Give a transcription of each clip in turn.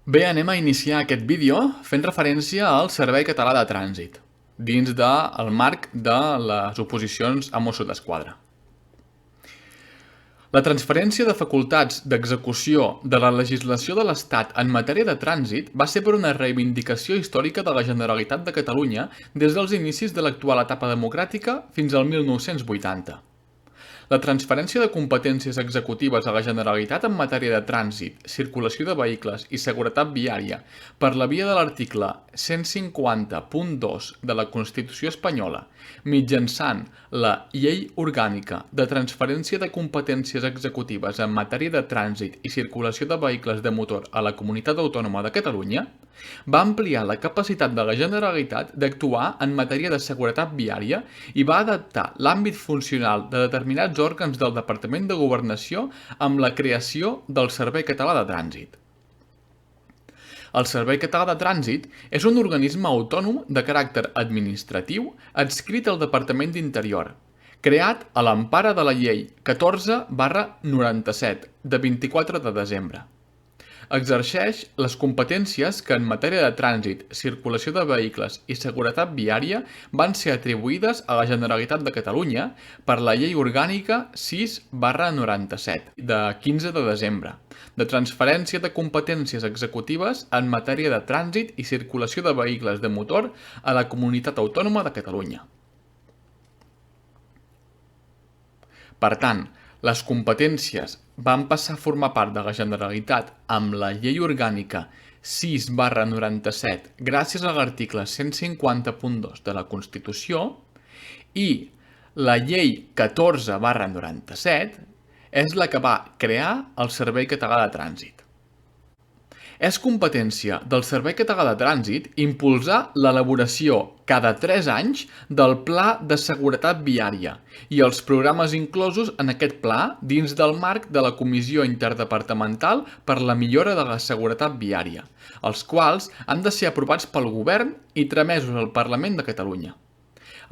Bé, anem a iniciar aquest vídeo fent referència al Servei Català de Trànsit, dins del marc de les oposicions a Mossos d'Esquadra. La transferència de facultats d'execució de la legislació de l'Estat en matèria de trànsit va ser per una reivindicació històrica de la Generalitat de Catalunya des dels inicis de l'actual etapa democràtica fins al 1980. La transferència de competències executives a la Generalitat en matèria de trànsit, circulació de vehicles i seguretat viària per la via de l'article 150.2 de la Constitució espanyola mitjançant la Llei Orgànica de Transferència de Competències Executives en matèria de trànsit i circulació de vehicles de motor a la Comunitat Autònoma de Catalunya va ampliar la capacitat de la Generalitat d'actuar en matèria de seguretat viària i va adaptar l'àmbit funcional de determinats òrgans del Departament de Governació amb la creació del Servei Català de Trànsit. El Servei Català de Trànsit és un organisme autònom de caràcter administratiu adscrit al Departament d'Interior, creat a l'empara de la Llei 14/97 de 24 de desembre. Exerceix les competències que en matèria de trànsit, circulació de vehicles i seguretat viària van ser atribuïdes a la Generalitat de Catalunya per la Llei Orgànica 6/97 de 15 de desembre, de transferència de competències executives en matèria de trànsit i circulació de vehicles de motor a la Comunitat Autònoma de Catalunya. Per tant, les competències van passar a formar part de la Generalitat amb la Llei Orgànica 6/97 gràcies a l'article 150.2 de la Constitució i la Llei 14/97 és la que va crear el Servei Català de Trànsit. És competència del Servei Català de Trànsit impulsar l'elaboració cada 3 anys del Pla de Seguretat Viària i els programes inclosos en aquest pla dins del marc de la Comissió Interdepartamental per la Millora de la Seguretat Viària, els quals han de ser aprovats pel Govern i tramesos al Parlament de Catalunya.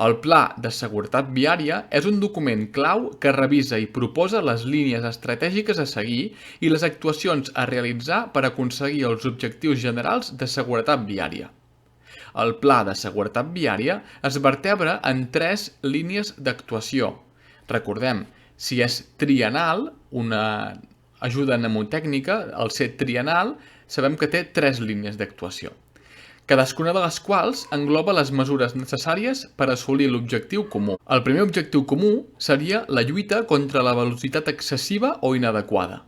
El Pla de Seguretat Viària és un document clau que revisa i proposa les línies estratègiques a seguir i les actuacions a realitzar per aconseguir els objectius generals de seguretat viària. El Pla de Seguretat Viària es vertebra en 3 línies d'actuació. Recordem, si és triennal, una ajuda mnemotècnica, al ser triennal, sabem que té 3 línies d'actuació, cadascuna de les quals engloba les mesures necessàries per assolir l'objectiu comú. El primer objectiu comú seria la lluita contra la velocitat excessiva o inadequada.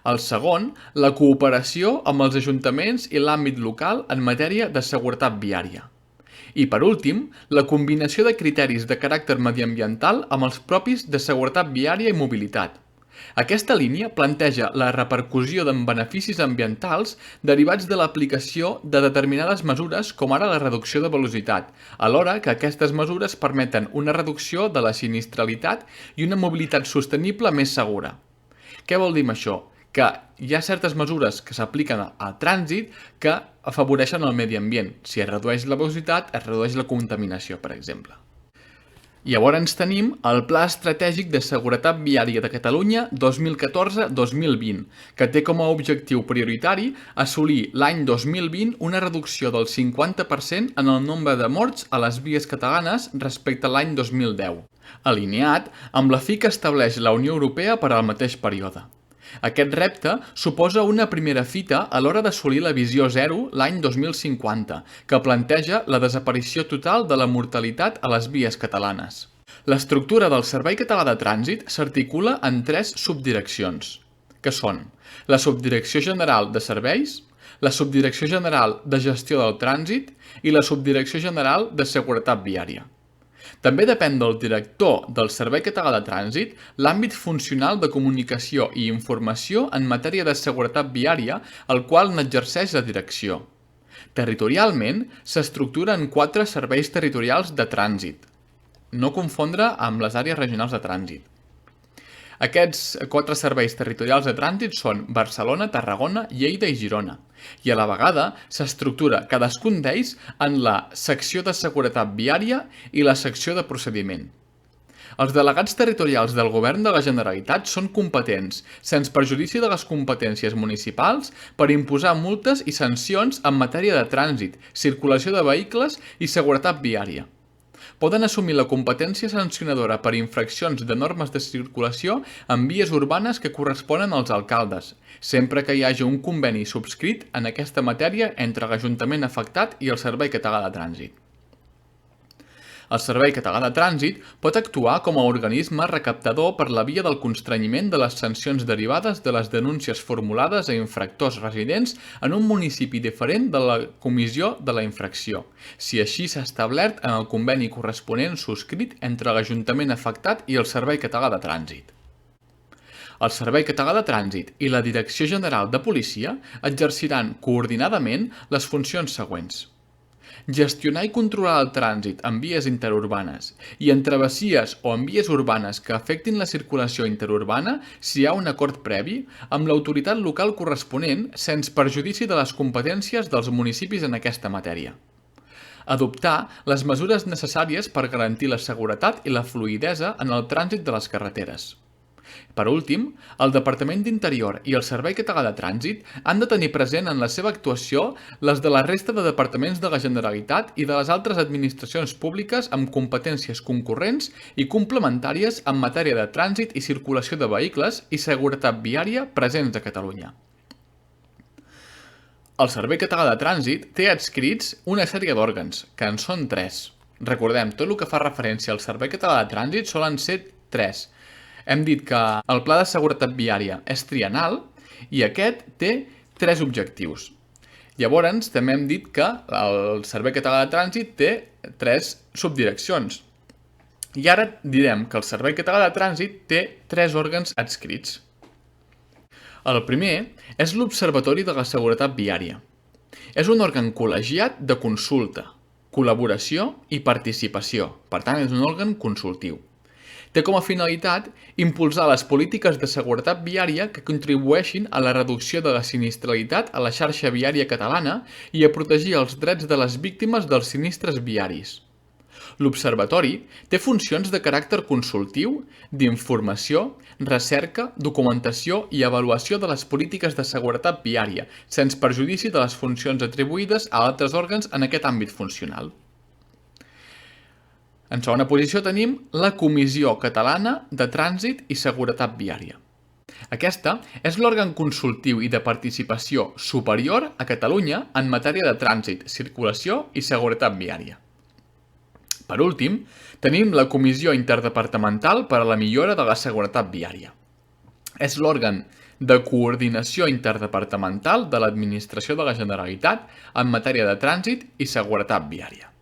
El segon, la cooperació amb els ajuntaments i l'àmbit local en matèria de seguretat viària. I, per últim, la combinació de criteris de caràcter mediambiental amb els propis de seguretat viària i mobilitat. Aquesta línia planteja la repercussió en beneficis ambientals derivats de l'aplicació de determinades mesures com ara la reducció de velocitat, alhora que aquestes mesures permeten una reducció de la sinistralitat i una mobilitat sostenible més segura. Què vol dir això? Que hi ha certes mesures que s'apliquen al trànsit que afavoreixen el medi ambient. Si es redueix la velocitat, es redueix la contaminació, per exemple. Llavors tenim el Pla Estratègic de Seguretat Viària de Catalunya 2014-2020, que té com a objectiu prioritari assolir l'any 2020 una reducció del 50% en el nombre de morts a les vies catalanes respecte a l'any 2010, alineat amb la fi que estableix la Unió Europea per al mateix període. Aquest repte suposa una primera fita a l'hora d'assolir la visió zero l'any 2050, que planteja la desaparició total de la mortalitat a les vies catalanes. L'estructura del Servei Català de Trànsit s'articula en 3 subdireccions, que són la Subdirecció General de Serveis, la Subdirecció General de Gestió del Trànsit i la Subdirecció General de Seguretat Viària. També depèn del director del Servei Català de Trànsit l'àmbit funcional de comunicació i informació en matèria de seguretat viària, el qual n'exerceix la direcció. Territorialment, s'estructura en 4 serveis territorials de trànsit, no confondre amb les àrees regionals de trànsit. Aquests 4 serveis territorials de trànsit són Barcelona, Tarragona, Lleida i Girona, i a la vegada s'estructura cadascun d'ells en la secció de seguretat viària i la secció de procediment. Els delegats territorials del Govern de la Generalitat són competents, sense perjudici de les competències municipals, per imposar multes i sancions en matèria de trànsit, circulació de vehicles i seguretat viària. Poden assumir la competència sancionadora per infraccions de normes de circulació en vies urbanes que corresponen als alcaldes, sempre que hi hagi un conveni subscrit en aquesta matèria entre l'Ajuntament afectat i el Servei Català de Trànsit. El Servei Català de Trànsit pot actuar com a organisme recaptador per la via del constrenyiment de les sancions derivades de les denúncies formulades a infractors residents en un municipi diferent de la comissió de la infracció, si així s'ha establert en el conveni corresponent subscrit entre l'Ajuntament afectat i el Servei Català de Trànsit. El Servei Català de Trànsit i la Direcció General de Policia exerciran coordinadament les funcions següents: gestionar i controlar el trànsit en vies interurbanes i en travessies o en vies urbanes que afectin la circulació interurbana si hi ha un acord previ amb l'autoritat local corresponent sense perjudici de les competències dels municipis en aquesta matèria. Adoptar les mesures necessàries per garantir la seguretat i la fluïdesa en el trànsit de les carreteres. Per últim, el Departament d'Interior i el Servei Català de Trànsit han de tenir present en la seva actuació les de la resta de departaments de la Generalitat i de les altres administracions públiques amb competències concurrents i complementàries en matèria de trànsit i circulació de vehicles i seguretat viària presents a Catalunya. El Servei Català de Trànsit té adscrits una sèrie d'òrgans, que en són 3. Recordem, tot el que fa referència al Servei Català de Trànsit solen ser 3. Hem dit que el Pla de Seguretat Viària és triennal i aquest té 3 objectius. Llavors, també hem dit que el Servei Català de Trànsit té 3 subdireccions. I ara direm que el Servei Català de Trànsit té 3 òrgans adscrits. El primer és l'Observatori de la Seguretat Viària. És un òrgan col·legiat de consulta, col·laboració i participació. Per tant, és un òrgan consultiu. Té com a finalitat impulsar les polítiques de seguretat viària que contribueixin a la reducció de la sinistralitat a la xarxa viària catalana i a protegir els drets de les víctimes dels sinistres viaris. L'Observatori té funcions de caràcter consultiu, d'informació, recerca, documentació i avaluació de les polítiques de seguretat viària, sense perjudici de les funcions atribuïdes a altres òrgans en aquest àmbit funcional. En segona posició tenim la Comissió Catalana de Trànsit i Seguretat Viària. Aquesta és l'òrgan consultiu i de participació superior a Catalunya en matèria de trànsit, circulació i seguretat viària. Per últim, tenim la Comissió Interdepartamental per a la Millora de la Seguretat Viària. És l'òrgan de coordinació interdepartamental de l'Administració de la Generalitat en matèria de trànsit i seguretat viària.